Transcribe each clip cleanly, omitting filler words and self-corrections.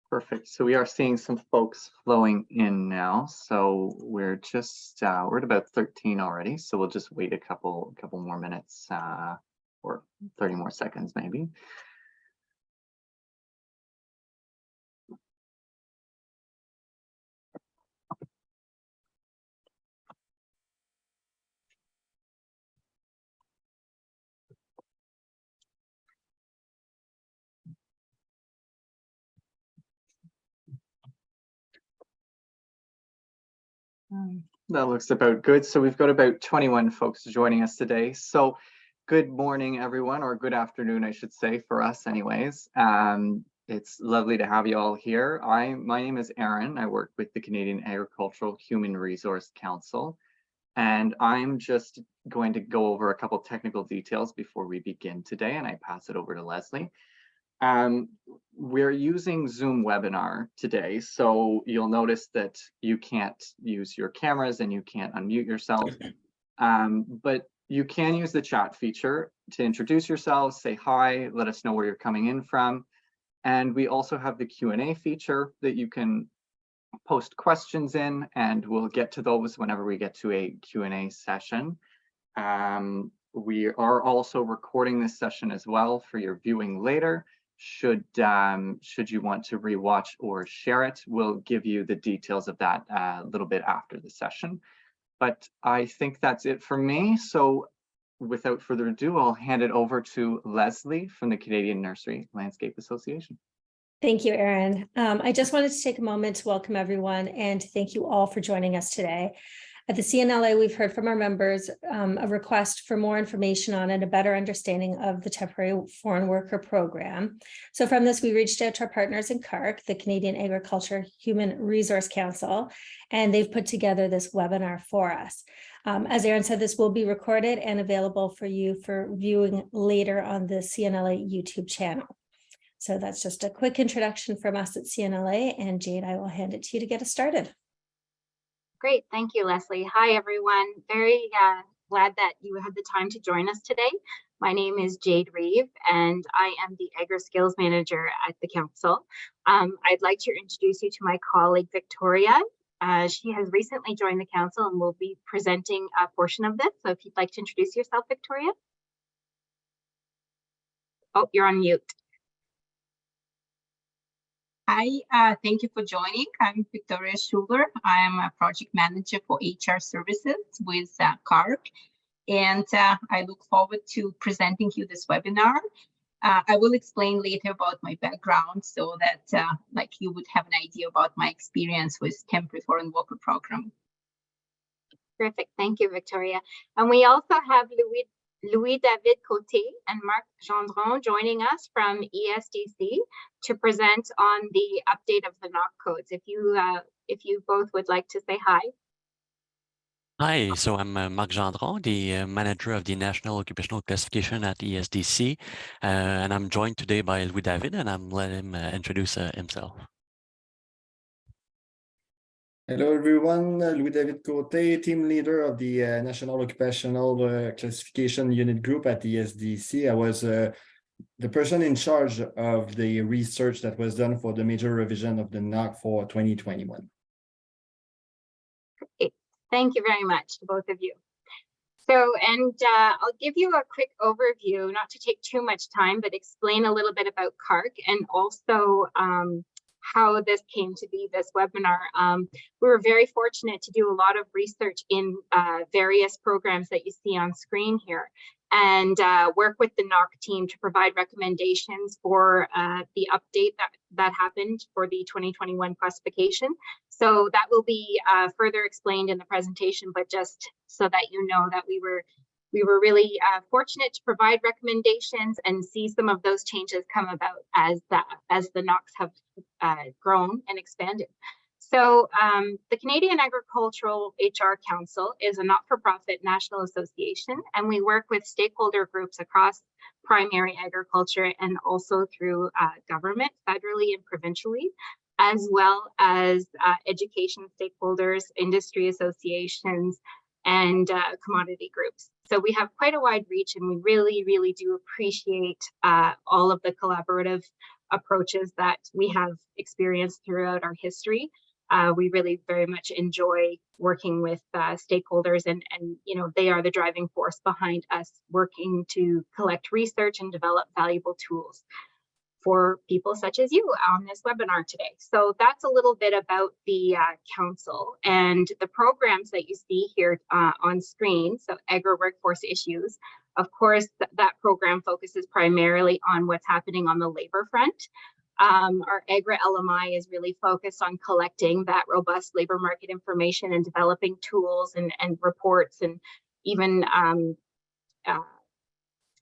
Perfect. So we are seeing some folks flowing in now. So we're just we're at about 13 already. So we'll just wait a couple more minutes or 30 more seconds maybe. That looks about good. So we've got about 21 folks joining us today. So good morning, everyone, or good afternoon, I should say, for us anyways. It's lovely to have you all here. My name is Aaron. I work with the Canadian Agricultural Human Resource Council, and I'm just going to go over a couple technical details before we begin today, and I pass it over to Leslie. We're using Zoom webinar today, so you'll notice that you can't use your cameras and you can't unmute yourself, but you can use the chat feature to introduce yourselves, say hi, let us know where you're coming in from. And we also have the Q&A feature that you can post questions in, and we'll get to those whenever we get to a Q&A session. We are also recording this session as well for your viewing later. Should you want to rewatch or share it, we'll give you the details of that a little bit after the session. But I think that's it for me. So without further ado, I'll hand it over to Leslie from the Canadian Nursery Landscape Association. Thank you, Aaron. I just wanted to take a moment to welcome everyone and thank you all for joining us today. At the CNLA, we've heard from our members a request for more information on and a better understanding of the temporary foreign worker program. So from this, we reached out to our partners in CAHRC, the Canadian Agriculture Human Resource Council, and they've put together this webinar for us. As Aaron said, this will be recorded and available for you for viewing later on the CNLA YouTube channel. So that's just a quick introduction from us at CNLA, and Jade, I will hand it to you to get us started. Great, thank you, Leslie. Hi, everyone. Very glad that you had the time to join us today. My name is Jade Reeve, and I am the Agri Skills Manager at the Council. I'd like to introduce you to my colleague, Victoria. She has recently joined the Council and will be presenting a portion of this. So if you'd like to introduce yourself, Victoria. Oh, you're on mute. Hi, thank you for joining. I'm Victoria Schuler. I am a project manager for HR services with CAHRC, and I look forward to presenting you this webinar. I will explain later about my background so that like you would have an idea about my experience with temporary foreign worker program. Terrific, thank you, Victoria. And we also have Louis-David Côté and Marc Gendron joining us from ESDC to present on the update of the NOC codes. If you both would like to say hi. Hi, so I'm Marc Gendron, the manager of the National Occupational Classification at ESDC, and I'm joined today by Louis-David, and I'm letting him introduce himself. Hello, everyone. Louis-David Côté, team leader of the National Occupational Classification Unit Group at ESDC. I was the person in charge of the research that was done for the major revision of the NOC for 2021. Great. Thank you very much to both of you. So, and I'll give you a quick overview, not to take too much time, but explain a little bit about CAHRC and also how this came to be, this webinar. We were very fortunate to do a lot of research in various programs that you see on screen here, and work with the NOC team to provide recommendations for the update that happened for the 2021 classification. So that will be further explained in the presentation, but just so that you know that we were really fortunate to provide recommendations and see some of those changes come about as the NOCs have grown and expanded. So the Canadian Agricultural HR Council is a not-for-profit national association, and we work with stakeholder groups across primary agriculture and also through government, federally and provincially, as well as education stakeholders, industry associations, and commodity groups. So we have quite a wide reach, and we really, really do appreciate all of the collaborative approaches that we have experienced throughout our history. We really very much enjoy working with stakeholders, and you know, they are the driving force behind us working to collect research and develop valuable tools for people such as you on this webinar today. So that's a little bit about the council and the programs that you see here on screen. So AGHRC Workforce Issues. Of course, that program focuses primarily on what's happening on the labor front. Our AGHRC LMI is really focused on collecting that robust labor market information and developing tools and reports, and even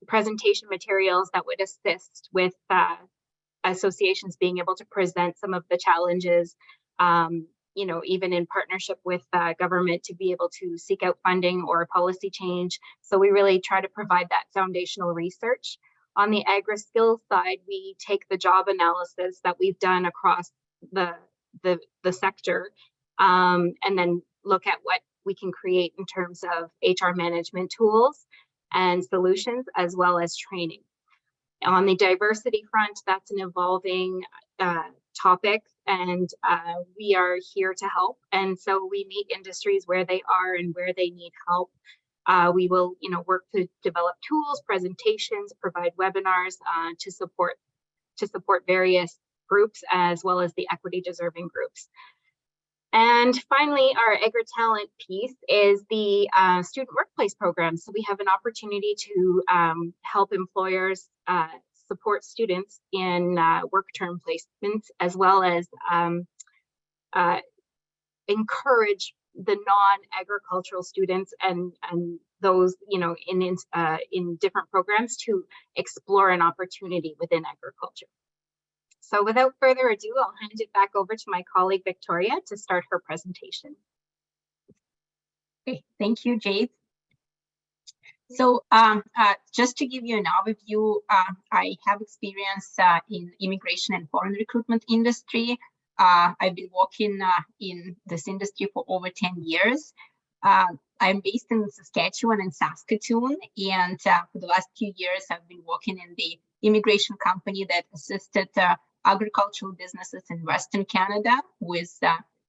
presentation materials that would assist with associations being able to present some of the challenges, you know, even in partnership with government to be able to seek out funding or policy change. So we really try to provide that foundational research. On the AGHRC skills side, we take the job analysis that we've done across the sector, and then look at what we can create in terms of HR management tools and solutions, as well as training. On the diversity front, that's an evolving topic, and we are here to help. And so we meet industries where they are and where they need help. We will, you know, work to develop tools, presentations, provide webinars to support various groups, as well as the equity deserving groups. And finally, our AGHRC talent piece is the student workplace program. So we have an opportunity to help employers support students in work term placements, as well as encourage the non-agricultural students and those, you know, in different programs to explore an opportunity within agriculture. So without further ado, I'll hand it back over to my colleague Victoria to start her presentation. Okay, thank you, Jade. So just to give you an overview, I have experience in immigration and foreign recruitment industry. I've been working in this industry for over 10 years. I'm based in Saskatchewan and Saskatoon, and for the last few years, I've been working in the immigration company that assisted agricultural businesses in Western Canada with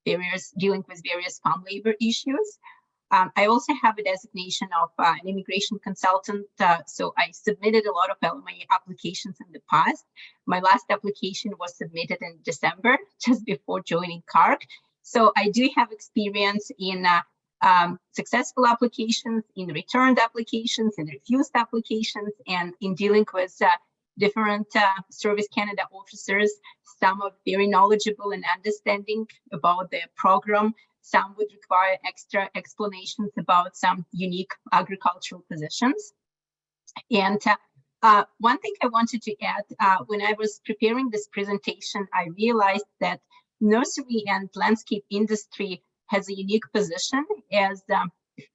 dealing with various farm labor issues. I also have a designation of an immigration consultant, so I submitted a lot of LMI applications in the past. My last application was submitted in December, just before joining CAHRC. So I do have experience in successful applications, in returned applications, in refused applications, and in dealing with different Service Canada officers. Some are very knowledgeable and understanding about the program. Some would require extra explanations about some unique agricultural positions. And one thing I wanted to add, when I was preparing this presentation, I realized that nursery and landscape industry has a unique position, as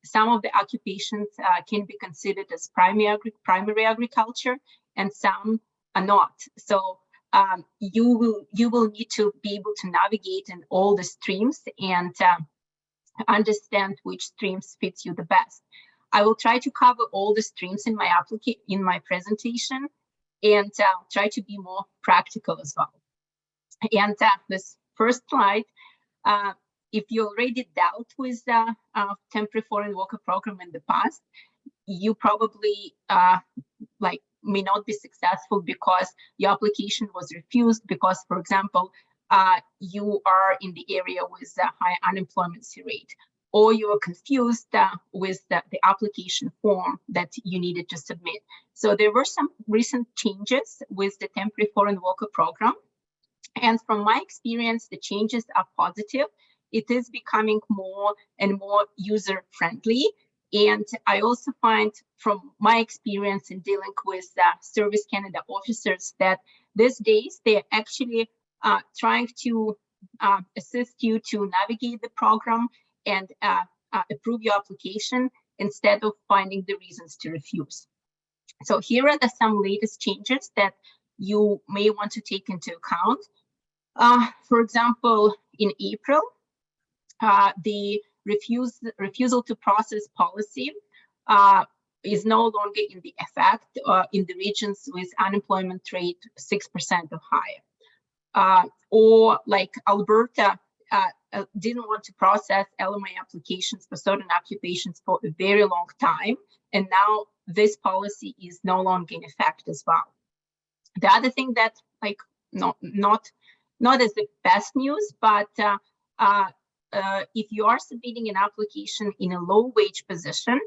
some of the occupations can be considered as primary agriculture, and some are not. So you will need to be able to navigate in all the streams and understand which streams fits you the best. I will try to cover all the streams in my presentation, and try to be more practical as well. And this first slide, if you already dealt with the temporary foreign worker program in the past, you probably may not be successful because your application was refused because, for example, you are in the area with a high unemployment rate, or you are confused with the application form that you needed to submit. So there were some recent changes with the temporary foreign worker program. And from my experience, the changes are positive. It is becoming more and more user-friendly. And I also find from my experience in dealing with Service Canada officers that these days they're actually trying to assist you to navigate the program and approve your application instead of finding the reasons to refuse. So here are some latest changes that you may want to take into account. For example, in April, the refusal to process policy is no longer in the effect in the regions with unemployment rate 6% or higher. Or like Alberta didn't want to process LMI applications for certain occupations for a very long time, and now this policy is no longer in effect as well. The other thing that like not as the best news, but if you are submitting an application in a low wage position,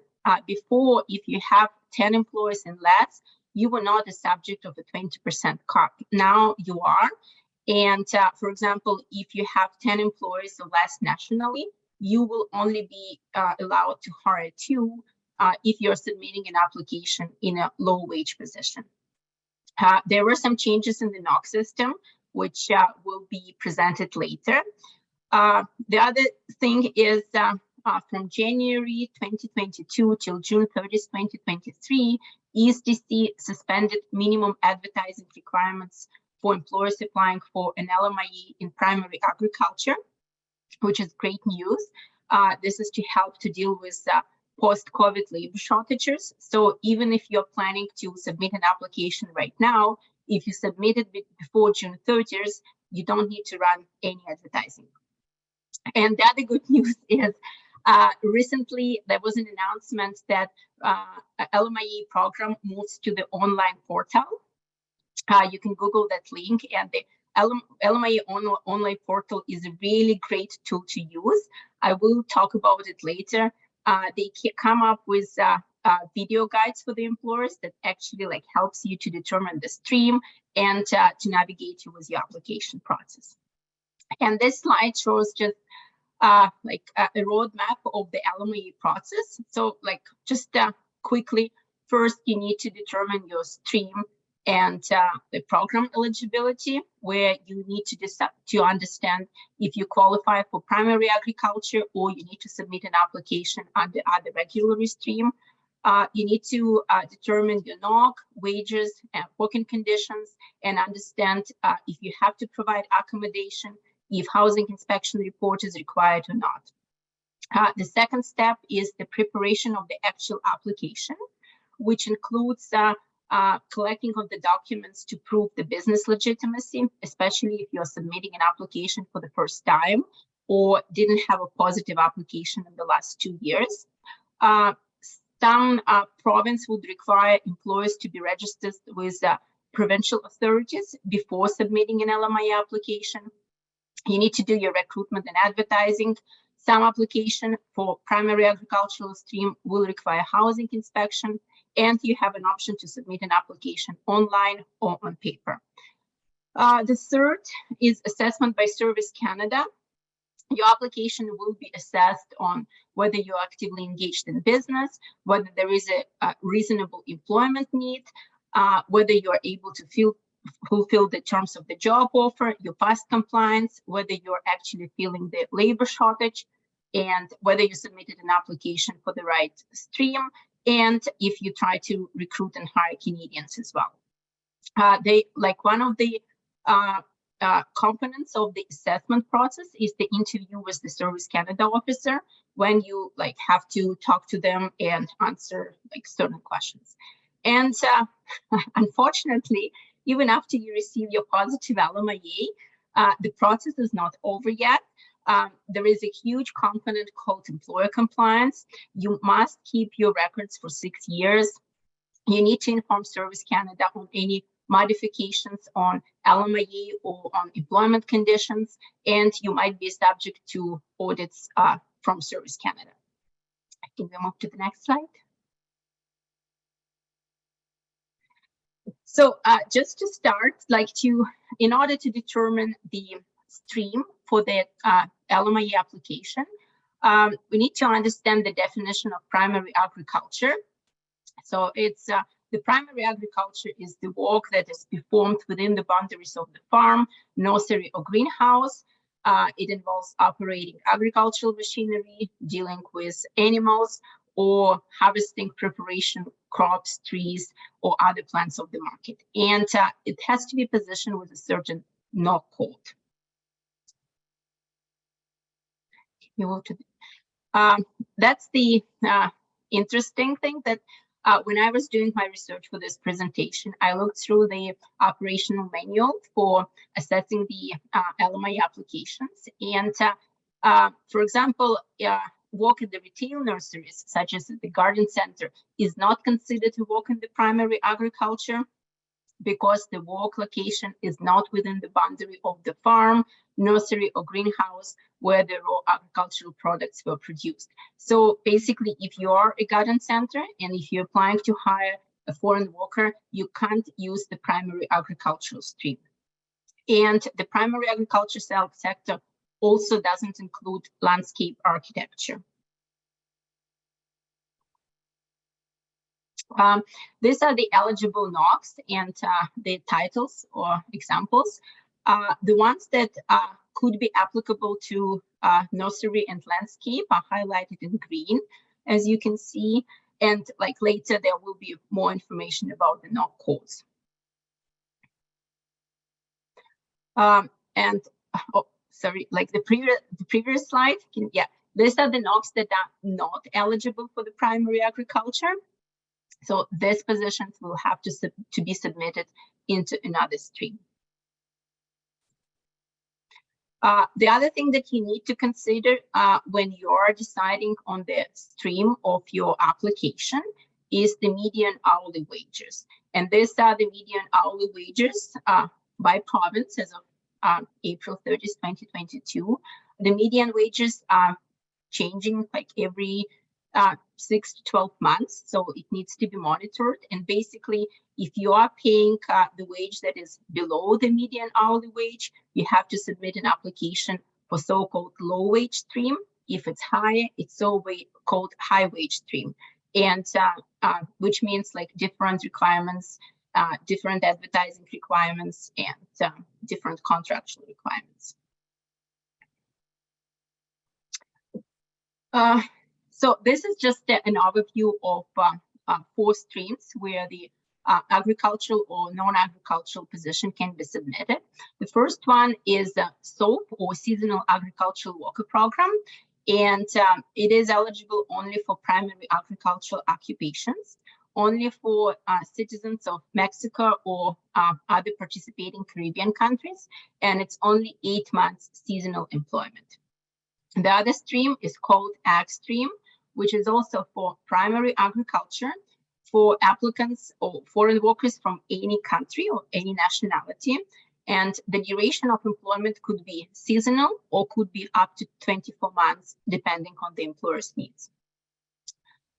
before, if you have 10 employees and less, you were not the subject of a 20% cut. Now you are. And for example, if you have 10 employees or less nationally, you will only be allowed to hire 2 if you're submitting an application in a low wage position. There were some changes in the NOC system, which will be presented later. The other thing is from January 2022 till June 30th, 2023, ESDC suspended minimum advertising requirements for employers applying for an LMIE in primary agriculture, which is great news. This is to help to deal with post-COVID labor shortages. So even if you're planning to submit an application right now, if you submit it before June 30th, you don't need to run any advertising. And the other good news is recently there was an announcement that LMIE program moves to the online portal. You can Google that link, and the LMIE online portal is a really great tool to use. I will talk about it later. They come up with video guides for the employers that actually like helps you to determine the stream and to navigate you with your application process. And this slide shows just like a roadmap of the LMIE process. So like just quickly, first you need to determine your stream and the program eligibility, where you need to decide to understand if you qualify for primary agriculture or you need to submit an application under the regular stream. You need to determine your NOC, wages, and working conditions, and understand if you have to provide accommodation, if housing inspection report is required or not. The second step is the preparation of the actual application, which includes collecting of the documents to prove the business legitimacy, especially if you're submitting an application for the first time or didn't have a positive application in the last 2 years. Some province would require employers to be registered with provincial authorities before submitting an LMIE application. You need to do your recruitment and advertising. Some application for primary agricultural stream will require housing inspection, and you have an option to submit an application online or on paper. The third is assessment by Service Canada. Your application will be assessed on whether you're actively engaged in business, whether there is a reasonable employment need, whether you are able to fulfill the terms of the job offer, your past compliance, whether you're actually feeling the labor shortage, and whether you submitted an application for the right stream, and if you try to recruit and hire Canadians as well. One of the components of the assessment process is the interview with the Service Canada officer, when you have to talk to them and answer certain questions. And unfortunately, even after you receive your positive LMIE, the process is not over yet. There is a huge component called employer compliance. You must keep your records for 6 years. You need to inform Service Canada on any modifications on LMIE or on employment conditions, and you might be subject to audits from Service Canada. Can we move to the next slide? So just to start, in order to determine the stream for the LMIE application, we need to understand the definition of primary agriculture. So it's the primary agriculture is the work that is performed within the boundaries of the farm, nursery, or greenhouse. It involves operating agricultural machinery, dealing with animals, or harvesting preparation crops, trees, or other plants of the market. And it has to be positioned with a certain NOC code. That's the interesting thing, that when I was doing my research for this presentation, I looked through the operational manual for assessing the LMI applications. And for example, work at the retail nurseries, such as the garden center, is not considered to work in the primary agriculture because the work location is not within the boundary of the farm, nursery, or greenhouse where the raw agricultural products were produced. So basically, if you are a garden center and if you're applying to hire a foreign worker, you can't use the primary agricultural stream. And the primary agriculture sector also doesn't include landscape architecture. These are the eligible NOCs and the titles or examples. The ones that could be applicable to nursery and landscape are highlighted in green, as you can see. And like later, there will be more information about the NOC codes. Like the previous slide, these are the NOCs that are not eligible for the primary agriculture. So these positions will have to be submitted into another stream. The other thing that you need to consider when you're deciding on the stream of your application is the median hourly wages. And these are the median hourly wages by province as of April 30th, 2022. The median wages are changing like every 6 to 12 months, so it needs to be monitored. And basically, if you are paying the wage that is below the median hourly wage, you have to submit an application for so-called low wage stream. If it's higher, it's so-called high wage stream, and which means like different requirements, different advertising requirements, and different contractual requirements. So this is just an overview of 4 streams where the agricultural or non-agricultural position can be submitted. The first one is SAWP, or Seasonal Agricultural Worker Program, and it is eligible only for primary agricultural occupations, only for citizens of Mexico or other participating Caribbean countries, and it's only 8 months seasonal employment. The other stream is called Ag Stream, which is also for primary agriculture for applicants or foreign workers from any country or any nationality. And the duration of employment could be seasonal or could be up to 24 months, depending on the employer's needs.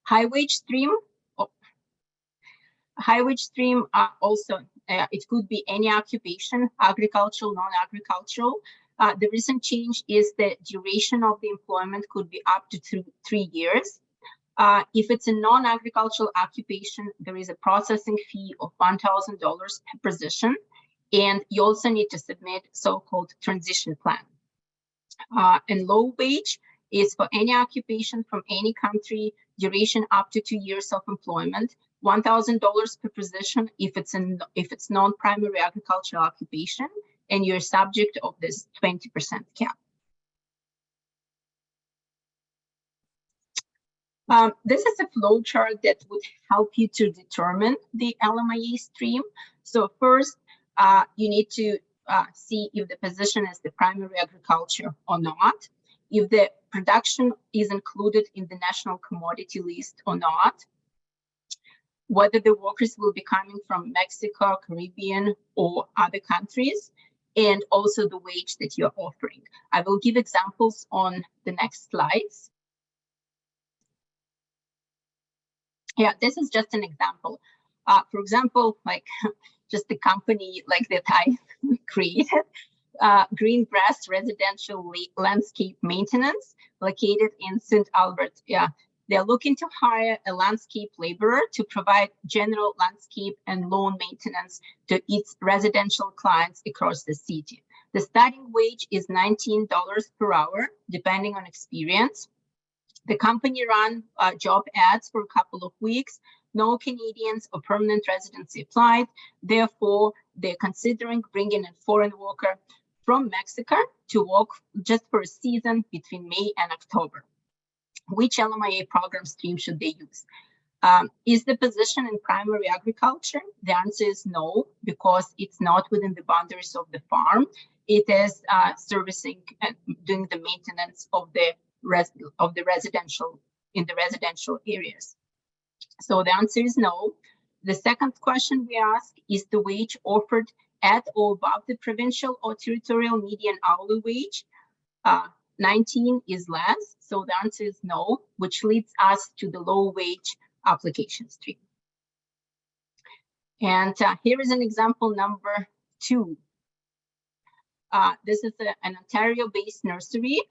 High wage stream also, it could be any occupation, agricultural, non-agricultural. The recent change is the duration of the employment could be up to 3 years. If it's a non-agricultural occupation, there is a processing fee of $1,000 per position, and you also need to submit so-called transition plan. And low wage is for any occupation from any country, duration up to 2 years of employment, $1,000 per position if it's non-primary agricultural occupation, and you're subject of this 20% cap. This is a flow chart that would help you to determine the LMIA stream. So first, you need to see if the position is the primary agriculture or not, if the production is included in the national commodity list or not, whether the workers will be coming from Mexico, Caribbean, or other countries, and also the wage that you're offering. I will give examples on the next slides. Yeah, this is just an example. For example, like just the company like that I created, Greengrass Residential Landscape Maintenance, located in St. Albert. Yeah, they're looking to hire a landscape laborer to provide general landscape and lawn maintenance to its residential clients across the city. The starting wage is $19 per hour, depending on experience. The company ran job ads for a couple of weeks. No Canadians or permanent residency applied. Therefore, they're considering bringing a foreign worker from Mexico to work just for a season between May and October. Which LMIA program stream should they use? Is the position in primary agriculture? The answer is no, because it's not within the boundaries of the farm. It is servicing and doing the maintenance of the residential areas. So the answer is no. The second question we ask is the wage offered at or above the provincial or territorial median hourly wage. 19 is less, so the answer is no, which leads us to the low wage application stream. And here is an example number 2. This is an Ontario-based nursery.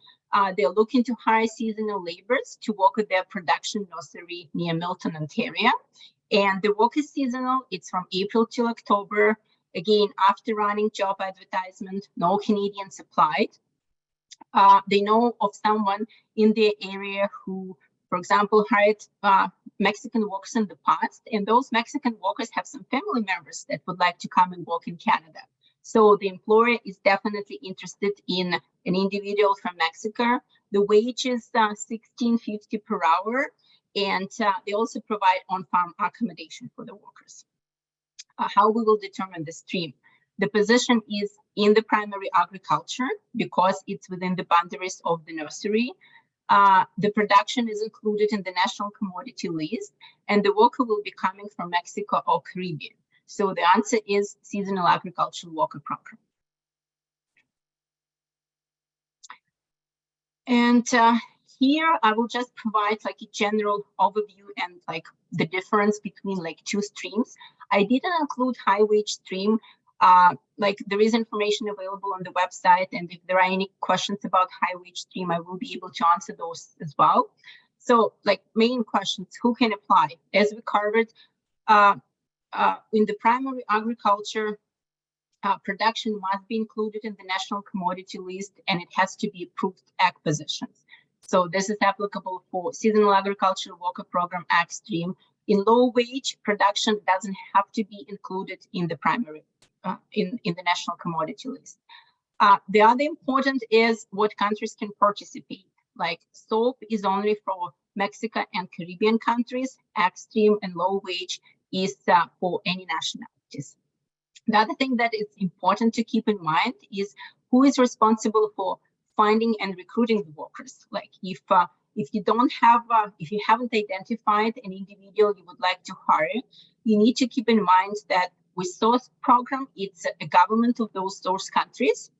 They're looking to hire seasonal laborers to work at their production nursery near Milton, Ontario. And the work is seasonal. It's from April till October. Again, after running job advertisement, no Canadians applied. They know of someone in their area who, for example, hired Mexican workers in the past, and those Mexican workers have some family members that would like to come and work in Canada. So the employer is definitely interested in an individual from Mexico. The wage is $16.50 per hour, and they also provide on-farm accommodation for the workers. How we will determine the stream? The position is in the primary agriculture because it's within the boundaries of the nursery. The production is included in the national commodity list, and the worker will be coming from Mexico or Caribbean. So the answer is seasonal agricultural worker program. And here I will just provide like a general overview and like the difference between like two streams. I didn't include high wage stream. Like there is information available on the website, and if there are any questions about high wage stream, I will be able to answer those as well. So like main questions, who can apply? As we covered, in the primary agriculture, production must be included in the national commodity list, and it has to be approved ag positions. So this is applicable for seasonal agricultural worker program ag stream. In low wage, production doesn't have to be included in the primary, in the national commodity list. The other important is what countries can participate. Like SAWP is only for Mexico and Caribbean countries. Ag stream and low wage is for any nationalities. The other thing that is important to keep in mind is who is responsible for finding and recruiting the workers. Like if you don't have, if you haven't identified an individual you would like to hire, you need to keep in mind that with SAWP program, it's a government of those source countries.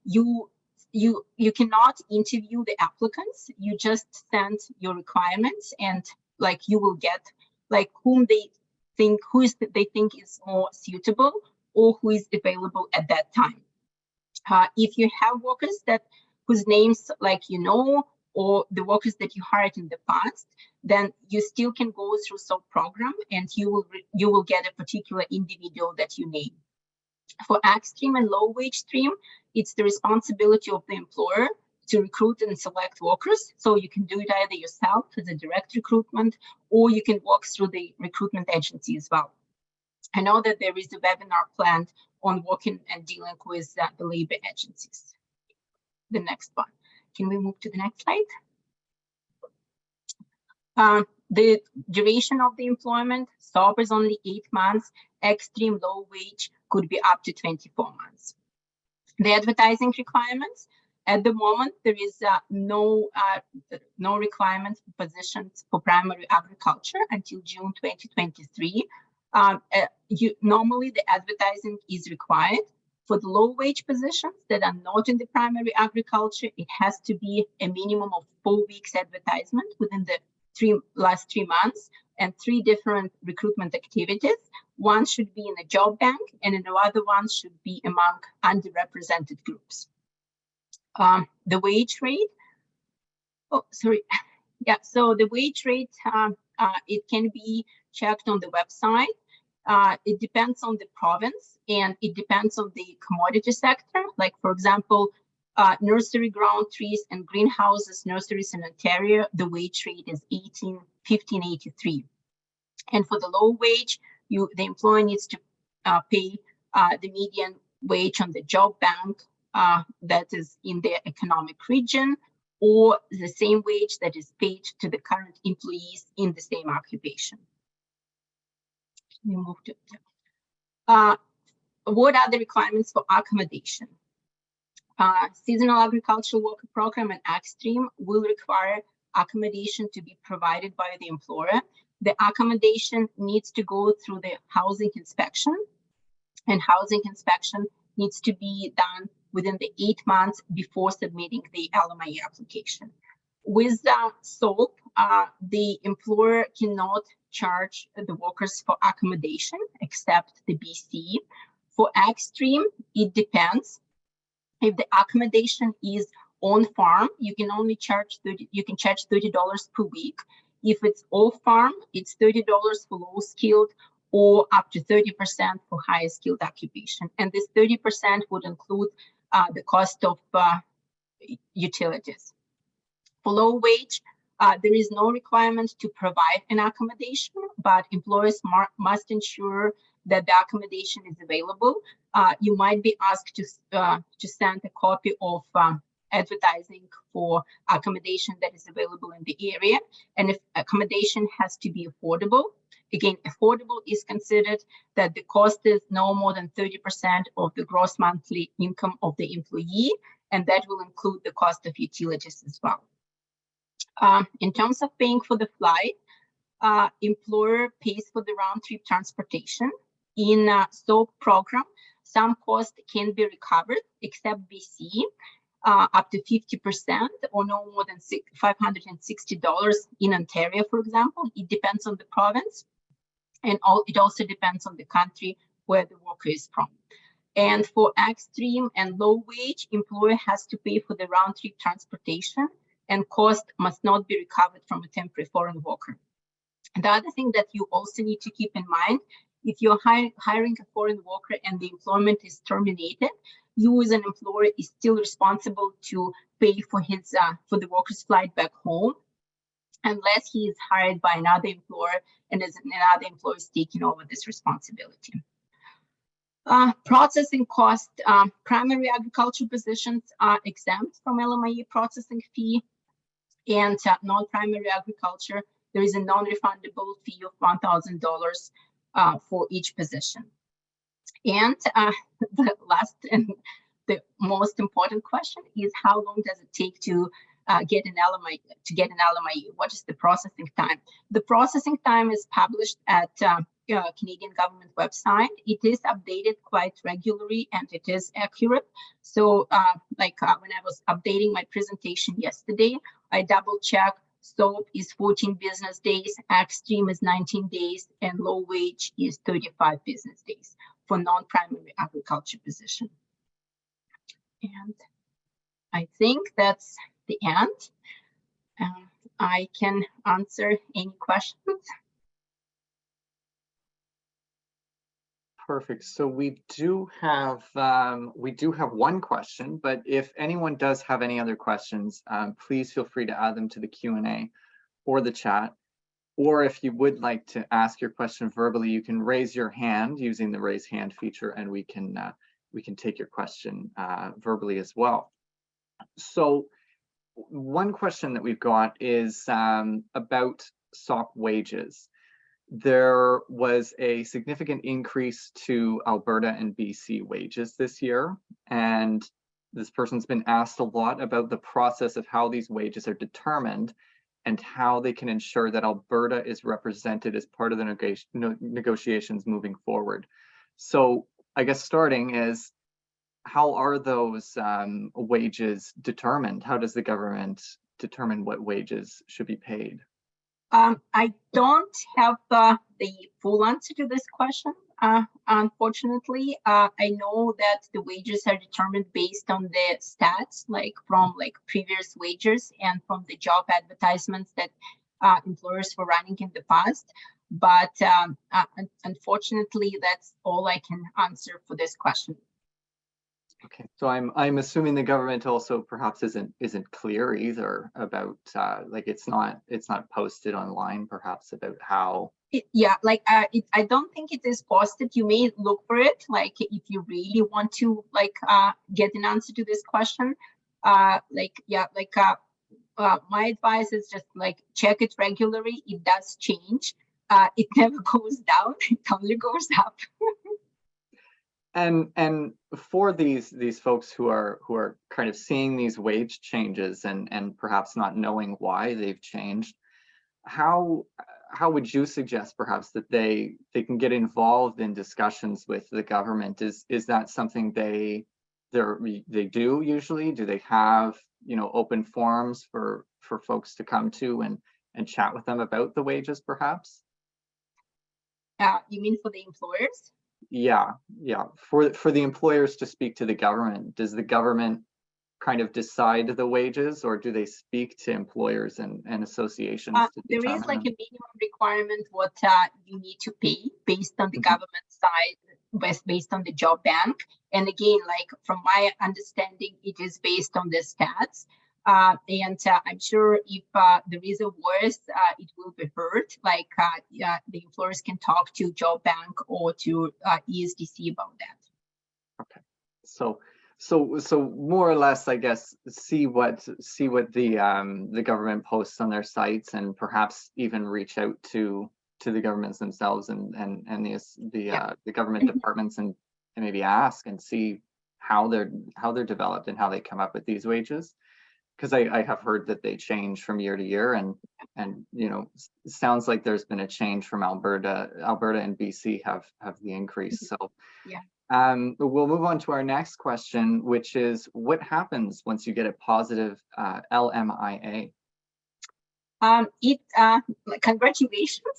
You cannot interview the applicants. You just send your requirements, and like you will get like whom they think is more suitable or who is available at that time. If you have workers whose names like or the workers that you hired in the past, then you still can go through SAWP program, and you will get a particular individual that you name. For ag stream and low wage stream, it's the responsibility of the employer to recruit and select workers. So you can do it either yourself as a direct recruitment, or you can work through the recruitment agency as well. I know that there is a webinar planned on working and dealing with the labor agencies. The next one. Can we move to the next slide? The duration of the employment, SAWP is only 8 months. Extreme low wage could be up to 24 months. The advertising requirements, at the moment, there is no requirements for positions for primary agriculture until June 2023. Normally, the advertising is required. For the low wage positions that are not in the primary agriculture, it has to be a minimum of 4 weeks advertisement within the last 3 months, and 3 different recruitment activities. One should be in a job bank, and another one should be among underrepresented groups. The wage rate, so the wage rate, it can be checked on the website. It depends on the province, and it depends on the commodity sector. Like, for example, nursery grown trees and greenhouses nurseries in Ontario, the wage rate is $15.83. And for the low wage, the employer needs to pay the median wage on the job bank that is in their economic region, or the same wage that is paid to the current employees in the same occupation. We move to what are the requirements for accommodation? Seasonal agricultural worker program and AgStream will require accommodation to be provided by the employer. The accommodation needs to go through the housing inspection, and housing inspection needs to be done within the 8 months before submitting the LMIE application. With SAWP, the employer cannot charge the workers for accommodation except the BC. For AgStream, it depends. If the accommodation is on farm, you can only charge $30 per week. If it's off farm, it's $30 for low skilled or up to 30% for higher skilled occupation. And this 30% would include the cost of utilities. For low wage, there is no requirement to provide an accommodation, but employers must ensure that the accommodation is available. You might be asked to send a copy of advertising for accommodation that is available in the area. And if accommodation has to be affordable, again, affordable is considered that the cost is no more than 30% of the gross monthly income of the employee, and that will include the cost of utilities as well. In terms of paying for the flight, employer pays for the round-trip transportation. In SAWP program, some cost can be recovered except BC, up to 50% or no more than $560 in Ontario, for example. It depends on the province, and it also depends on the country where the worker is from. And for AgStream and low wage, employer has to pay for the round-trip transportation, and cost must not be recovered from a temporary foreign worker. And the other thing that you also need to keep in mind, if you're hiring a foreign worker and the employment is terminated, you as an employer is still responsible to pay for his for the worker's flight back home, unless he is hired by another employer and another employer is taking over this responsibility. Processing cost, primary agricultural positions are exempt from LMIE processing fee, and non-primary agriculture, there is a non-refundable fee of $1,000 for each position. And the last and the most important question is, how long does it take to get an LMIE? What is the processing time? The processing time is published at Canadian government website. It is updated quite regularly and it is accurate. So when I was updating my presentation yesterday, I double checked. SAWP is 14 business days, AgStream is 19 days, and low wage is 35 business days for non-primary agriculture position. And I think that's the end. I can answer any questions. Perfect. So we do have one question, but if anyone does have any other questions, please feel free to add them to the Q&A or the chat. Or if you would like to ask your question verbally, you can raise your hand using the raise hand feature, and we can take your question verbally as well. So one question that we've got is about SAWP wages. There was a significant increase to Alberta and BC wages this year, and this person's been asked a lot about the process of how these wages are determined and how they can ensure that Alberta is represented as part of the negotiations moving forward. So I guess starting is, how are those wages determined? How does the government determine what wages should be paid? I don't have the full answer to this question, unfortunately. I know that the wages are determined based on the stats, from previous wages and from the job advertisements that employers were running in the past. But unfortunately, that's all I can answer for this question. Okay, so I'm assuming the government also perhaps isn't clear either about it's not posted online perhaps about how. I don't think it is posted. You may look for it if you really want to get an answer to this question. my advice is just like check it regularly. It does change. It never goes down. It only goes up. And for these folks who are kind of seeing these wage changes and perhaps not knowing why they've changed, how would you suggest perhaps that they can get involved in discussions with the government? Is that something they do usually? Do they have, you know, open forums for folks to come to and chat with them about the wages perhaps? You mean for the employers? Yeah. For the employers to speak to the government, does the government kind of decide the wages, or do they speak to employers and associations to There determine is like them? a minimum requirement what you need to pay based on the government side, based on the job bank. And again, like from my understanding, it is based on the stats. And I'm sure if there is a worse, it will be heard. Like the employers can talk to job bank or to ESDC about that. Okay, so more or less, I guess, see what the government posts on their sites, and perhaps even reach out to the governments themselves and the government departments, and maybe ask and see how they're developed and how they come up with these wages. Because I have heard that they change from year to year, and you know, sounds like there's been a change from Alberta and BC have the increase. So yeah. We'll move on to our next question, which is what happens once you get a positive LMIA? Congratulations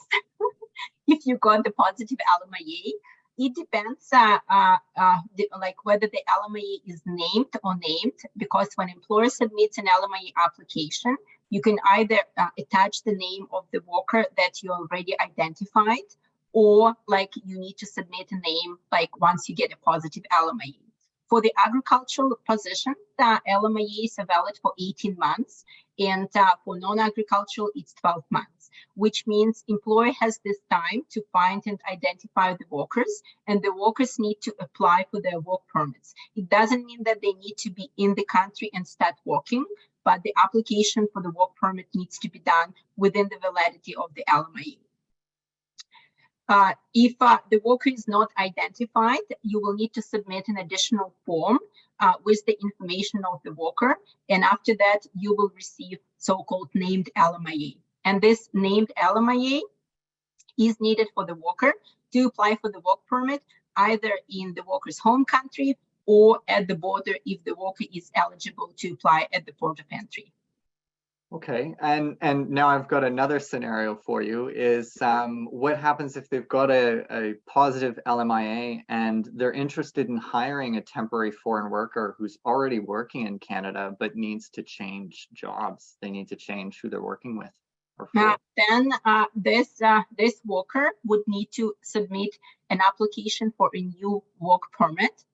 if you got the positive LMIA. It depends like whether the LMIA is named or named, because when employer submits an LMIA application, you can either attach the name of the worker that you already identified, or like you need to submit a name like once you get a positive LMIA. For the agricultural position, the LMIAs are valid for 18 months, and for non-agricultural, it's 12 months, which means employer has this time to find and identify the workers, and the workers need to apply for their work permits. It doesn't mean that they need to be in the country and start working, but the application for the work permit needs to be done within the validity of the LMIA. If the worker is not identified, you will need to submit an additional form with the information of the worker. And after that, you will receive so-called named LMIA. And this named LMIA is needed for the worker to apply for the work permit, either in the worker's home country or at the border if the worker is eligible to apply at the port of entry. Okay, and now I've got another scenario for you, is what happens if they've got a positive LMIA and they're interested in hiring a temporary foreign worker who's already working in Canada but needs to change jobs? They need to change who they're working with or for. Then this worker would need to submit an application for a new work permit.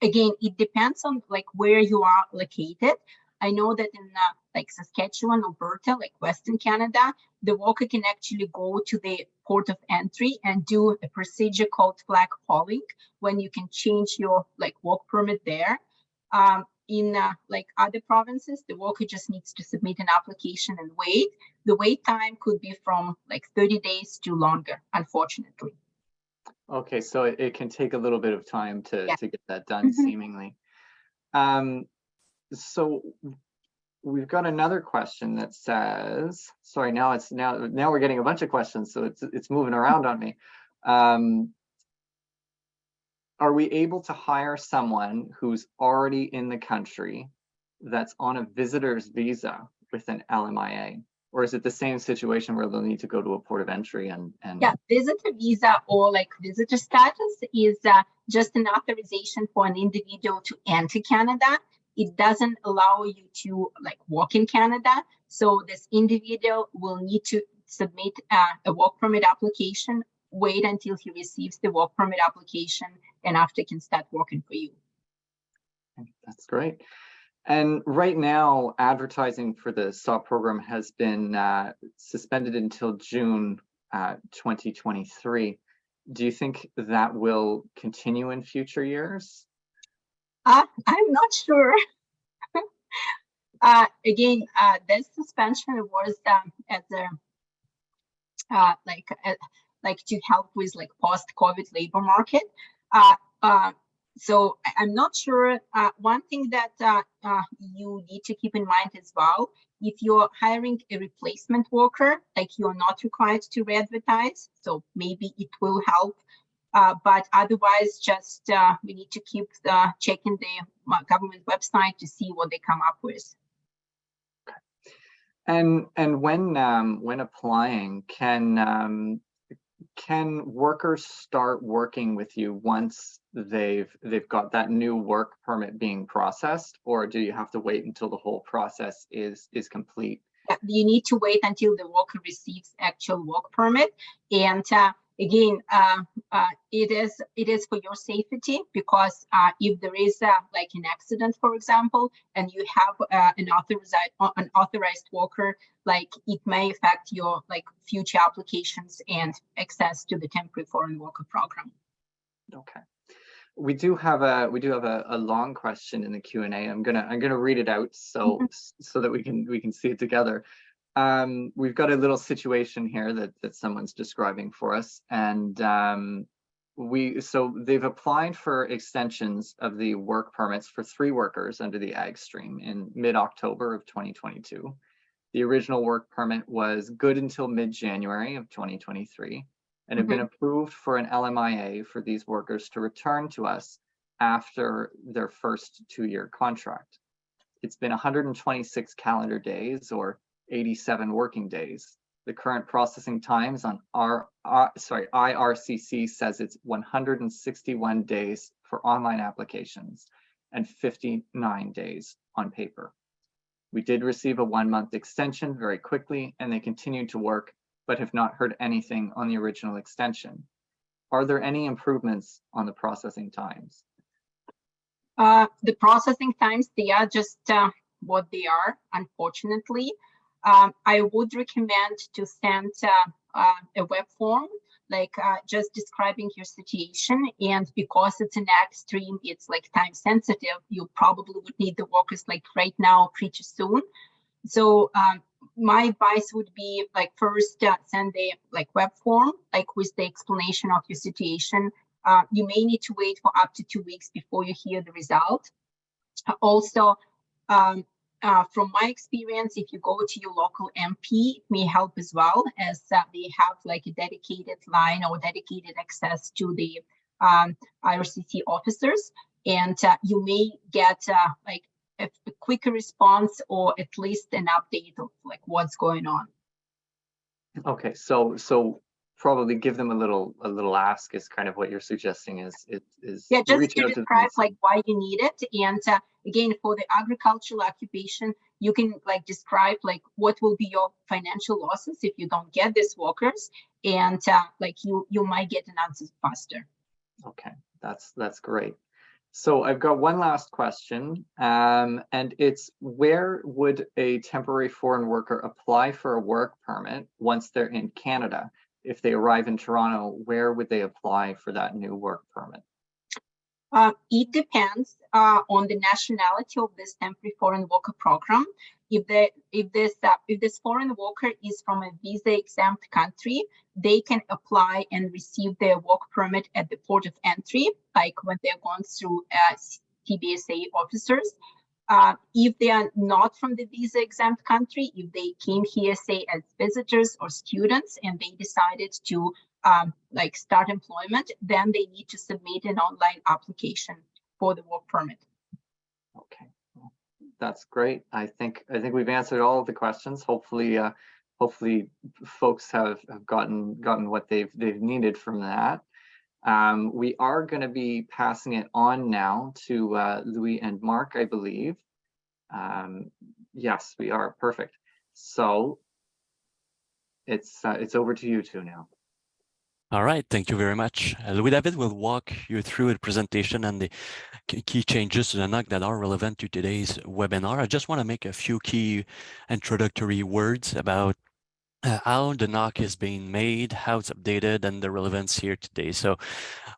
Again, it depends on like where you are located. I know that in like Saskatchewan, Alberta, like Western Canada, the worker can actually go to the port of entry and do a procedure called flag hauling, when you can change your like work permit there. In like other provinces, the worker just needs to submit an application and wait. The wait time could be from like 30 days to longer, unfortunately. Okay, so it can take a little bit of time to get that done, seemingly. So we've got another question that says, sorry, now we're getting a bunch of questions, so it's moving around on me. Are we able to hire someone who's already in the country that's on a visitor's visa with an LMIA? Or is it the same situation where they'll need to go to a port of entry and Yeah, visitor visa or like visitor status is just an authorization for an individual to enter Canada. It doesn't allow you to like work in Canada. So this individual will need to submit a work permit application, wait until he receives the work permit application, and after can start working for you. That's great. And right now, advertising for the SAWP program has been suspended until June 2023. Do you think that will continue in future years? I'm not sure. Again, this suspension was as a like to help with like post-COVID labor market. So I'm not sure. One thing that you need to keep in mind as well, if you're hiring a replacement worker, like you're not required to re-advertise, so maybe it will help. But otherwise, just we need to keep checking the government website to see what they come up with. And when applying, can workers start working with you once they've got that new work permit being processed, or do you have to wait until the whole process is complete? You need to wait until the worker receives actual work permit, and again, it is for your safety, because if there is like an accident, for example, and you have an authorized worker, like it may affect your like future applications and access to the temporary foreign worker program. Okay. We do have a long question in the Q&A. I'm gonna read it out so that we can see it together. We've got a little situation here that someone's describing for us, and so they've applied for extensions of the work permits for 3 workers under the ag stream in mid-October of 2022. The original work permit was good until mid-January of 2023 and have been approved for an LMIA for these workers to return to us after their first 2-year contract. It's been 126 calendar days, or 87 working days. The current processing times on IRCC says it's 161 days for online applications and 59 days on paper. We did receive a 1-month extension very quickly, and they continued to work, but have not heard anything on the original extension. Are there any improvements on the processing times? The processing times, they are just what they are, unfortunately. I would recommend to send a web form, like just describing your situation. And because it's an ag stream, it's like time sensitive, you probably would need the workers like right now, pretty soon. So my advice would be like first send a like web form, like with the explanation of your situation. You may need to wait for up to 2 weeks before you hear the result. Also, from my experience, if you go to your local MP, it may help as well, as they have like a dedicated line or dedicated access to the IRCC officers, and you may get like a quicker response, or at least an update of like what's going on. Okay, so probably give them a little ask is kind of what you're suggesting is yeah, just to describe like why you need it. And again, for the agricultural occupation, you can like describe like what will be your financial losses if you don't get these workers, and like you might get an answer faster. Okay, that's great. So I've got one last question, and it's, where would a temporary foreign worker apply for a work permit once they're in Canada? If they arrive in Toronto, where would they apply for that new work permit? It depends on the nationality of this temporary foreign worker program. If this foreign worker is from a visa exempt country, they can apply and receive their work permit at the port of entry, like when they're going through TBSA officers. If they are not from the visa exempt country, if they came here, say, as visitors or students, and they decided to like start employment, then they need to submit an online application for the work permit. Okay, well, that's great. I think we've answered all of the questions. Hopefully, hopefully folks have gotten what they've needed from that. We are going to be passing it on now to Louis and Mark, I believe. Yes, we are. Perfect. So it's over to you two now. All right, thank you very much. Louis David will walk you through a presentation and the key changes to the NOC that are relevant to today's webinar. I just want to make a few key introductory words about how the NOC is being made, how it's updated, and the relevance here today. So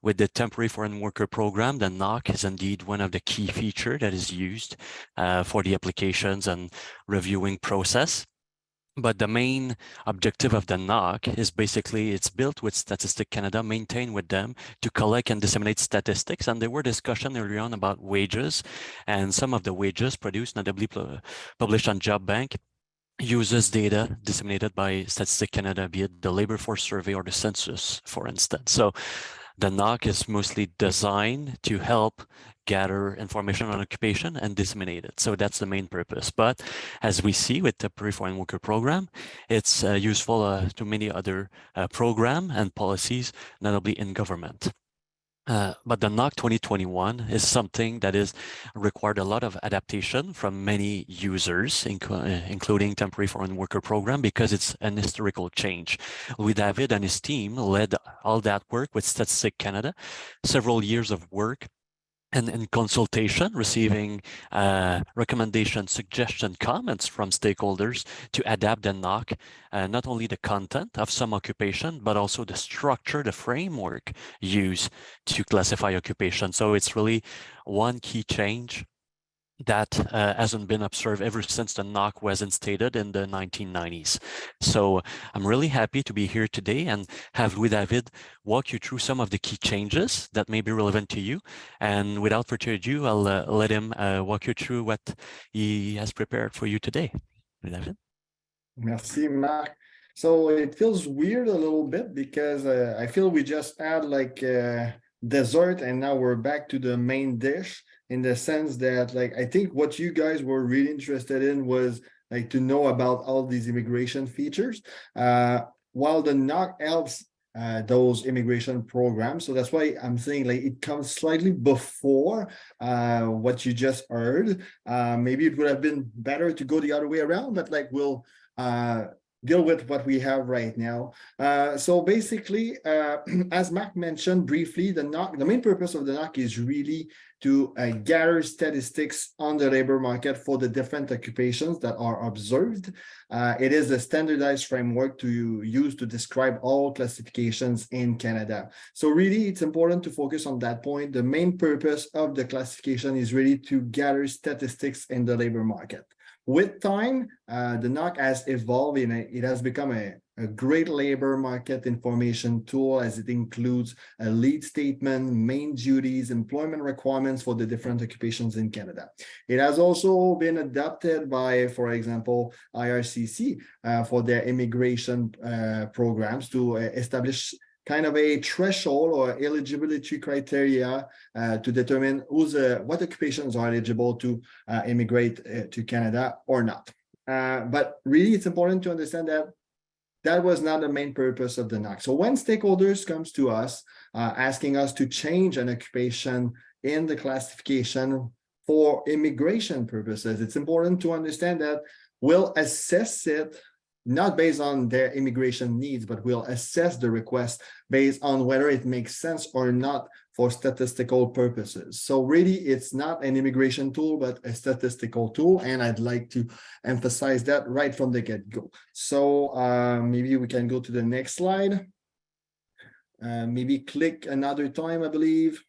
with the temporary foreign worker program, the NOC is indeed one of the key features that is used for the applications and reviewing process. But the main objective of the NOC is basically it's built with Statistics Canada, maintained with them to collect and disseminate statistics. And there were discussions earlier on about wages, and some of the wages produced, notably published on Job Bank, uses data disseminated by Statistics Canada, be it the labor force survey or the census, for instance. So the NOC is mostly designed to help gather information on occupation and disseminate it. So that's the main purpose. But as we see with the temporary foreign worker program, it's useful to many other programs and policies, notably in government. But the NOC 2021 is something that is required a lot of adaptation from many users, including temporary foreign worker program, because it's an historical change. Louis-David and his team led all that work with Statistics Canada, several years of work, and in consultation, receiving recommendations, suggestions, comments from stakeholders to adapt the NOC, not only the content of some occupation, but also the structure, the framework used to classify occupation. So it's really one key change that hasn't been observed ever since the NOC was instated in the 1990s. So I'm really happy to be here today and have Louis-David walk you through some of the key changes that may be relevant to you. And without further ado, I'll let him walk you through what he has prepared for you today. Louis-David. Merci, Marc. So it feels weird a little bit because I feel we just had like dessert and now we're back to the main dish, in the sense that, like, I think what you guys were really interested in was like to know about all these immigration features, while the NOC helps those immigration programs. So that's why I'm saying like it comes slightly before what you just heard. Maybe it would have been better to go the other way around, but like we'll deal with what we have right now. So basically, as Marc mentioned briefly, the NOC, the main purpose of the NOC is really to gather statistics on the labor market for the different occupations that are observed. It is a standardized framework to use to describe all classifications in Canada. So really, it's important to focus on that point. The main purpose of the classification is really to gather statistics in the labor market. With time, the NOC has evolved and it has become a great labor market information tool, as it includes a lead statement, main duties, employment requirements for the different occupations in Canada. It has also been adopted by, for example, IRCC for their immigration programs to establish kind of a threshold or eligibility criteria to determine what occupations are eligible to immigrate to Canada or not. But really, it's important to understand that that was not the main purpose of the NOC. So when stakeholders comes to us asking us to change an occupation in the classification for immigration purposes, it's important to understand that we'll assess it not based on their immigration needs, but we'll assess the request based on whether it makes sense or not for statistical purposes. So really, it's not an immigration tool, but a statistical tool. And I'd like to emphasize that right from the get-go. So maybe we can go to the next slide. Maybe click another time, I believe.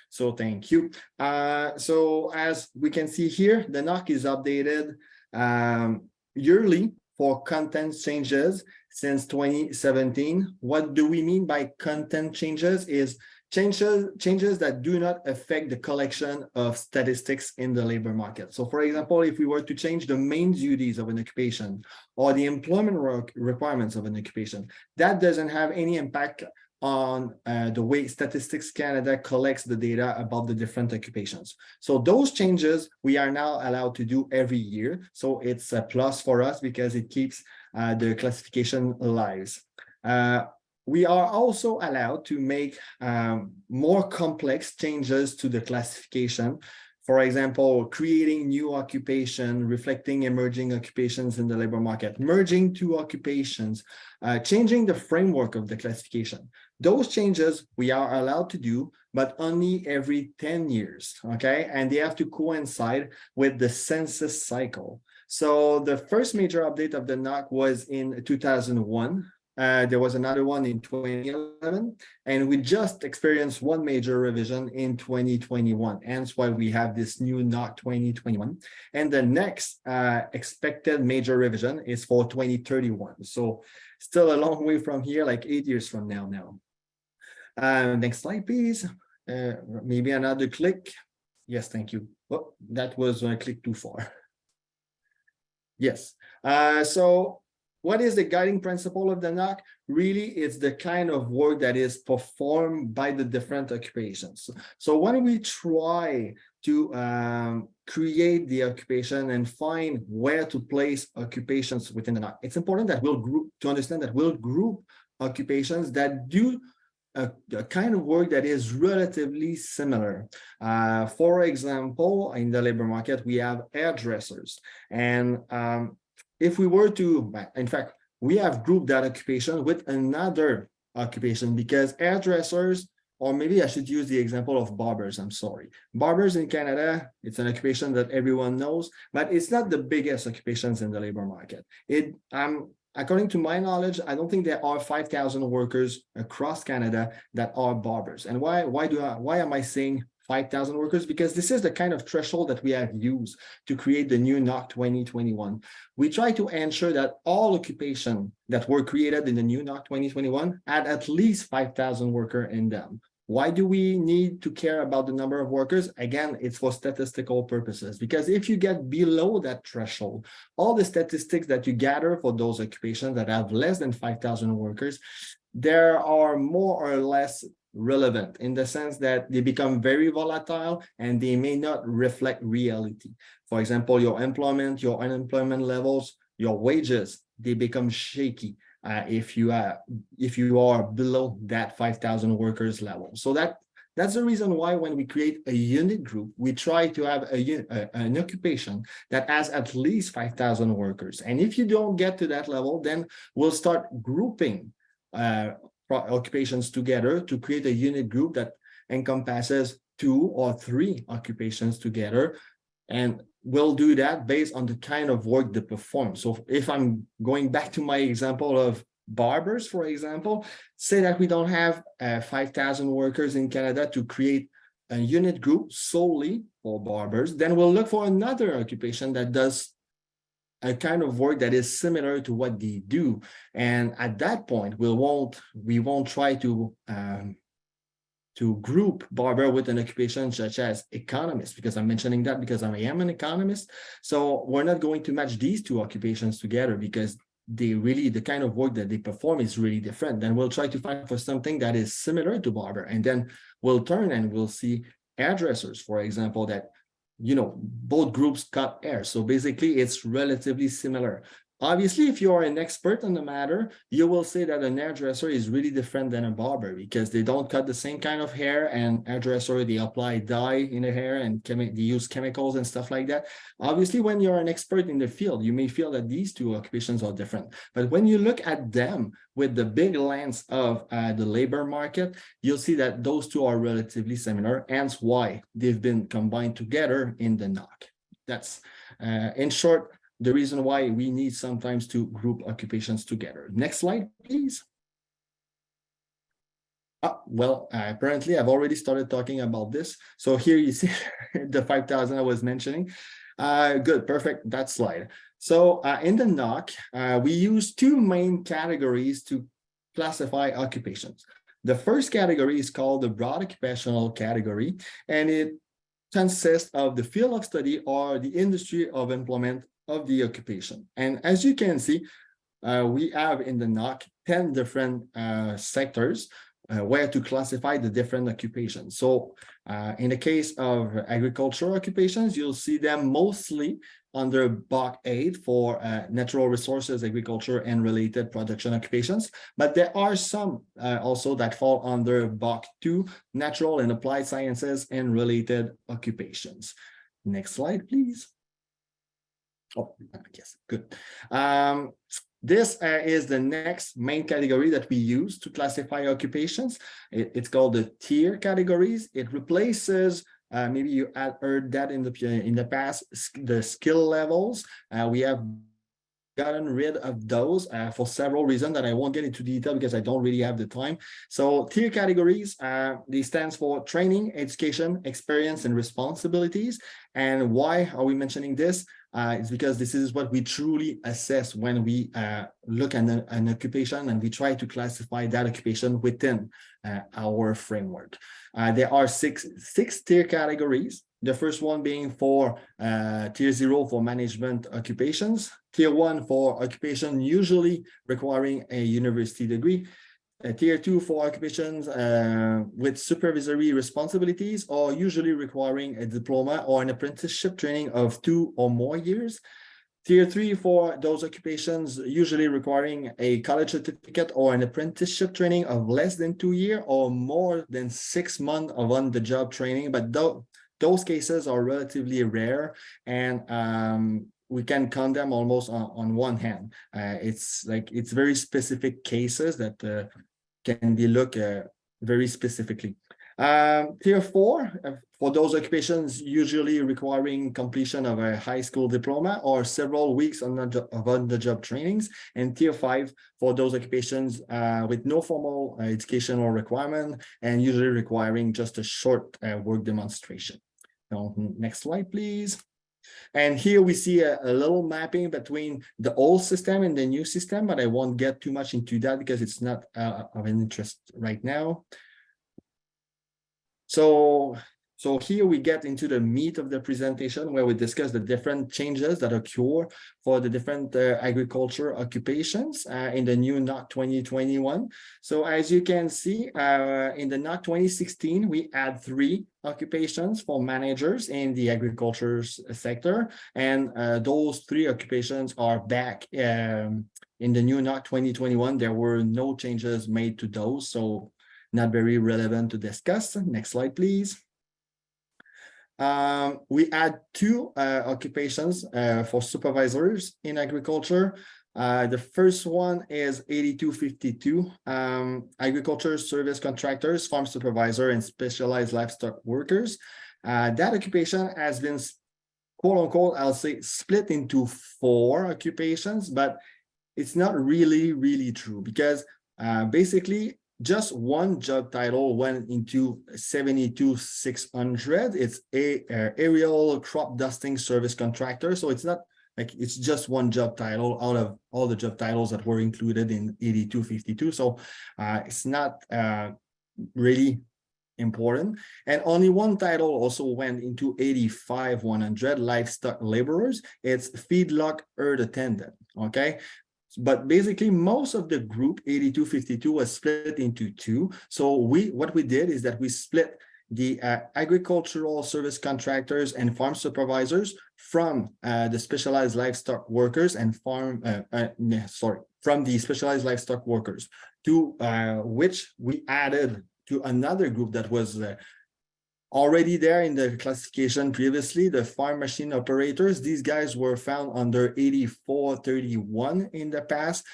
So thank you. So as we can see here, the NOC is updated yearly for content changes since 2017. What do we mean by content changes? Is changes that do not affect the collection of statistics in the labor market. So for example, if we were to change the main duties of an occupation or the employment requirements of an occupation, that doesn't have any impact on the way Statistics Canada collects the data about the different occupations. So those changes we are now allowed to do every year. So it's a plus for us because it keeps the classification alive. We are also allowed to make more complex changes to the classification. For example, creating new occupation, reflecting emerging occupations in the labor market, merging two occupations, changing the framework of the classification. Those changes we are allowed to do, but only every 10 years, okay? And they have to coincide with the census cycle. So the first major update of the NOC was in 2001. There was another one in 2011, and we just experienced one major revision in 2021. Hence why we have this new NOC 2021. And the next expected major revision is for 2031. So still a long way from here, like 8 years from now. Next slide, please. Maybe another click. Yes, thank you. Oh, that was a click too far. Yes. So what is the guiding principle of the NOC? Really, it's the kind of work that is performed by the different occupations. So when we try to create the occupation and find where to place occupations within the NOC, it's important that we'll group occupations that do a kind of work that is relatively similar. For example, in the labor market, we have hairdressers. And if we were to, in fact, we have grouped that occupation with another occupation because hairdressers, or maybe I should use the example of barbers, I'm sorry. Barbers in Canada, it's an occupation that everyone knows, but it's not the biggest occupations in the labor market. According to my knowledge, I don't think there are 5,000 workers across Canada that are barbers. And why am I saying 5,000 workers? Because this is the kind of threshold that we have used to create the new NOC 2021. We try to ensure that all occupations that were created in the new NOC 2021 had at least 5,000 workers in them. Why do we need to care about the number of workers? Again, it's for statistical purposes, because if you get below that threshold, all the statistics that you gather for those occupations that have less than 5,000 workers, there are more or less relevant in the sense that they become very volatile and they may not reflect reality. For example, your employment, your unemployment levels, your wages, they become shaky if you are below that 5,000 workers level. So that's the reason why when we create a unit group, we try to have an occupation that has at least 5,000 workers. And if you don't get to that level, then we'll start grouping occupations together to create a unit group that encompasses 2 or 3 occupations together. And we'll do that based on the kind of work they perform. So if I'm going back to my example of barbers, for example, say that we don't have 5,000 workers in Canada to create a unit group solely for barbers, then we'll look for another occupation that does a kind of work that is similar to what they do. And at that point, we won't try to group barber with an occupation such as economist, because I'm mentioning that because I am an economist. So we're not going to match these 2 occupations together because the kind of work that they perform is really different. Then we'll try to find for something that is similar to barber, and then we'll turn and we'll see hairdressers, for example, that both groups cut hair. So basically it's relatively similar. Obviously, if you are an expert on the matter, you will say that an hairdresser is really different than a barber because they don't cut the same kind of hair, and hairdresser, they apply dye in the hair and they use chemicals and stuff like that. Obviously, when you're an expert in the field, you may feel that these 2 occupations are different. But when you look at them with the big lens of the labor market, you'll see that those 2 are relatively similar, hence why they've been combined together in the NOC. That's, in short, the reason why we need sometimes to group occupations together. Next slide, please. Apparently I've already started talking about this. So here you see the 5,000 I was mentioning. Good, perfect, that slide. So in the NOC, we use 2 main categories to classify occupations. The first category is called the broad occupational category, and it consists of the field of study or the industry of employment of the occupation. And as you can see, we have in the NOC 10 different sectors where to classify the different occupations. So in the case of agricultural occupations, you'll see them mostly under BOC 8 for natural resources, agriculture, and related production occupations. But there are some also that fall under BOC 2, natural and applied sciences and related occupations. Next slide, please. Oh, yes, good. This is the next main category that we use to classify occupations. It's called the tier categories. It replaces maybe you had heard that in the past, the skill levels. We have gotten rid of those for several reasons that I won't get into detail because I don't really have the time. So tier categories, they stands for training, education, experience, and responsibilities. And why are we mentioning this? It's because this is what we truly assess when we look at an occupation and we try to classify that occupation within our framework. There are six tier categories. The first one being for tier 0 for management occupations, tier 1 for occupation usually requiring a university degree, tier 2 for occupations with supervisory responsibilities or usually requiring a diploma or an apprenticeship training of 2 or more years. Tier 3 for those occupations usually requiring a college certificate or an apprenticeship training of less than 2 years or more than 6 months of on-the-job training, but those cases are relatively rare, and we can count them almost on one hand. It's very specific cases that can be looked very specifically. Tier 4 for those occupations usually requiring completion of a high school diploma or several weeks of on-the-job trainings, and tier 5 for those occupations with no formal educational requirement and usually requiring just a short work demonstration. Now, next slide, please. And here we see a little mapping between the old system and the new system, but I won't get too much into that because it's not of an interest right now. So here we get into the meat of the presentation where we discuss the different changes that occur for the different agriculture occupations in the new NOC 2021. So as you can see, in the NOC 2016, we add 3 occupations for managers in the agriculture sector. And those 3 occupations are back in the new NOC 2021. There were no changes made to those, so not very relevant to discuss. Next slide, please. We add 2 occupations for supervisors in agriculture. The first one is 8252, agriculture service contractors, farm supervisor, and specialized livestock workers. That occupation has been, quote unquote, I'll say, split into 4 occupations, but it's not really true because basically just one job title went into 72,600. It's a aerial crop dusting service contractor. So it's not like it's just one job title out of all the job titles that were included in 8252. So it's not really important. And only one title also went into 85,100, livestock laborers. It's feedlot herd attendant. Okay. But basically, most of the group 8252 was split into 2. So what we did is that we split the agricultural service contractors and farm supervisors from the specialized livestock workers and from the specialized livestock workers, to which we added to another group that was already there in the classification previously, the farm machine operators. These guys were found under 8431 in the past,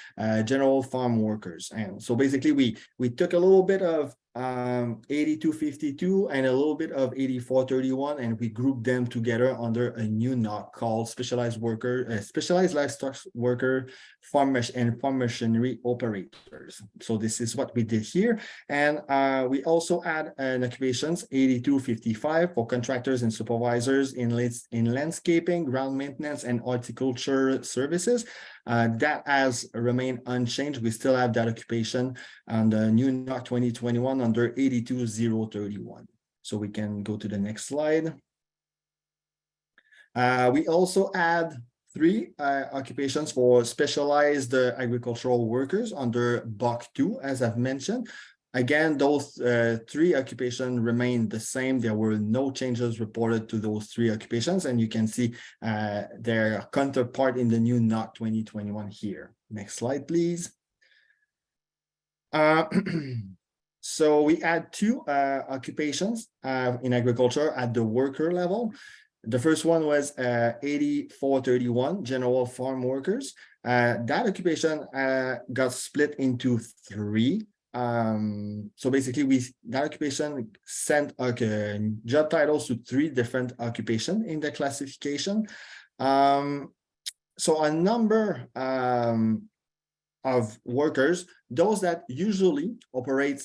general farm workers. And so basically we took a little bit of 8252 and a little bit of 8431, and we grouped them together under a new NOC called specialized livestock worker, farm machinery operators. So this is what we did here. And we also add an occupations 8255 for contractors and supervisors in landscaping, ground maintenance, and horticulture services. That has remained unchanged. We still have that occupation on the new NOC 2021 under 82031. So we can go to the next slide. We also add 3 occupations for specialized agricultural workers under BOC 2, as I've mentioned. Again, those 3 occupations remain the same. There were no changes reported to those 3 occupations, and you can see their counterpart in the new NOC 2021 here. Next slide, please. So we add 2 occupations in agriculture at the worker level. The first one was 8431, general farm workers. That occupation got split into 3. So basically, that occupation sent job titles to 3 different occupations in the classification. So a number of workers, those that usually operate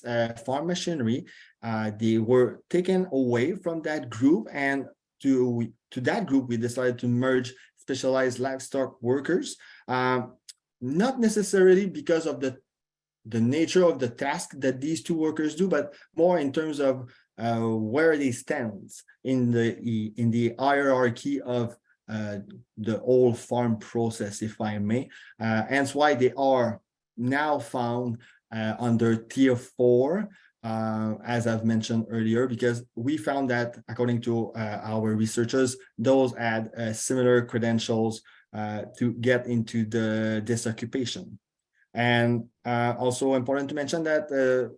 farm machinery, they were taken away from that group, and to that group, we decided to merge specialized livestock workers, not necessarily because of the nature of the task that these 2 workers do, but more in terms of where they stand in the hierarchy of the whole farm process, if I may. Hence why they are now found under tier 4, as I've mentioned earlier, because we found that according to our researchers, those had similar credentials to get into this occupation. And also important to mention that the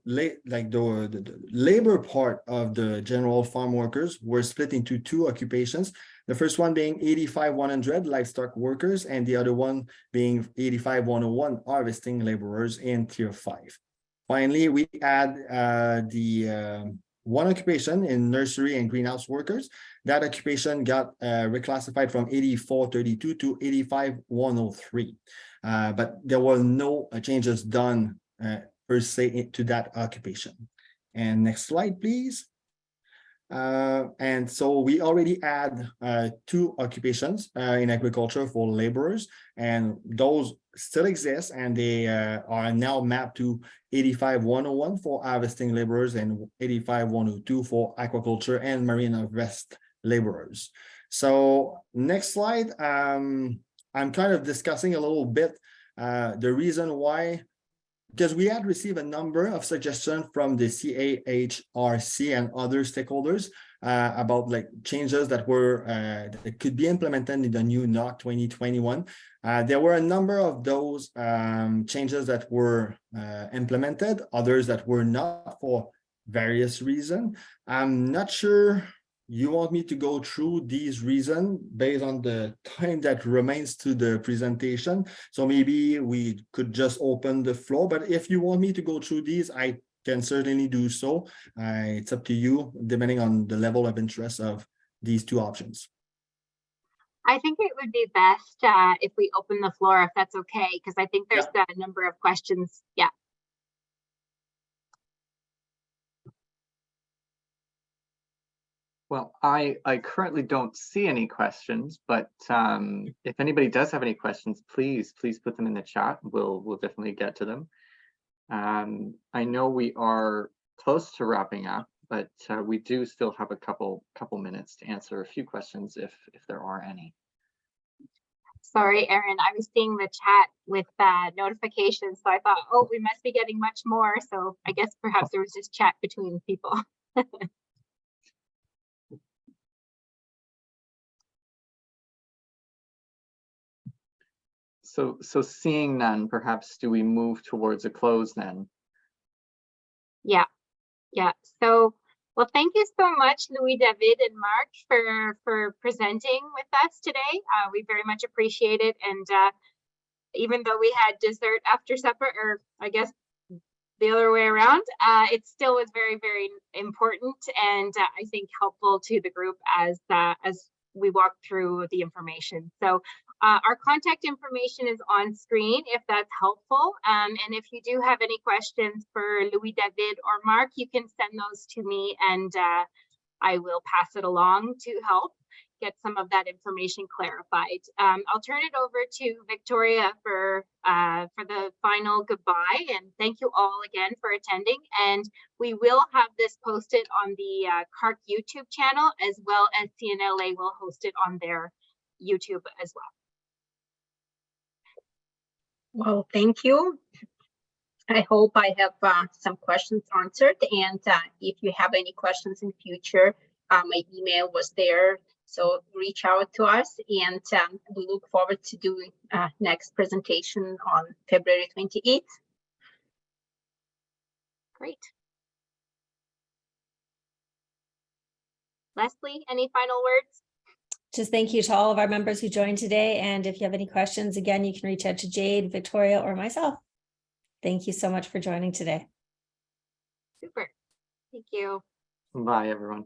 labor part of the general farm workers were split into 2 occupations. The first one being 85-100 livestock workers, and the other one being 85-101 harvesting laborers in tier 5. Finally, we add the 1 occupation in nursery and greenhouse workers. That occupation got reclassified from 8432 to 85-103. But there were no changes done per se to that occupation. And next slide, please. And so we already had 2 occupations in agriculture for laborers, and those still exist, and they are now mapped to 85-101 for harvesting laborers and 85-102 for aquaculture and marine harvest laborers. So next slide, I'm kind of discussing a little bit the reason why, because we had received a number of suggestions from the CAHRC and other stakeholders about changes that were that could be implemented in the new NOC 2021. There were a number of those changes that were implemented, others that were not for various reasons. I'm not sure you want me to go through these reasons based on the time that remains to the presentation. So maybe we could just open the floor, but if you want me to go through these, I can certainly do so. It's up to you, depending on the level of interest of these 2 options. I think it would be best if we open the floor, if that's okay, because I think there's a number of questions. Yeah. Well, I currently don't see any questions, but if anybody does have any questions, please put them in the chat. We'll definitely get to them. I know we are close to wrapping up, but we do still have a couple minutes to answer a few questions if there are any. Sorry, Erin, I was seeing the chat with notifications, so I thought, oh, we must be getting much more. So I guess perhaps there was just chat between people. So seeing none, perhaps do we move towards a close then? Yeah. So, well, thank you so much, Louis David and Mark, for presenting with us today. We very much appreciate it. And even though we had dessert after supper, or I guess the other way around, it still was very, very important, and I think helpful to the group as we walk through the information. So our contact information is on screen if that's helpful. And if you do have any questions for Louis David or Mark, you can send those to me, and I will pass it along to help get some of that information clarified. I'll turn it over to Victoria for the final goodbye, and thank you all again for attending. And we will have this posted on the CAHRC YouTube channel, as well as CNLA will host it on their YouTube as well. Well, thank you. I hope I have some questions answered. And if you have any questions in future, my email was there. So reach out to us, and we look forward to doing next presentation on February 28th. Great. Leslie, any final words? Just thank you to all of our members who joined today. And if you have any questions, again, you can reach out to Jade, Victoria, or myself. Thank you so much for joining today. Super. Thank you. Bye, everyone.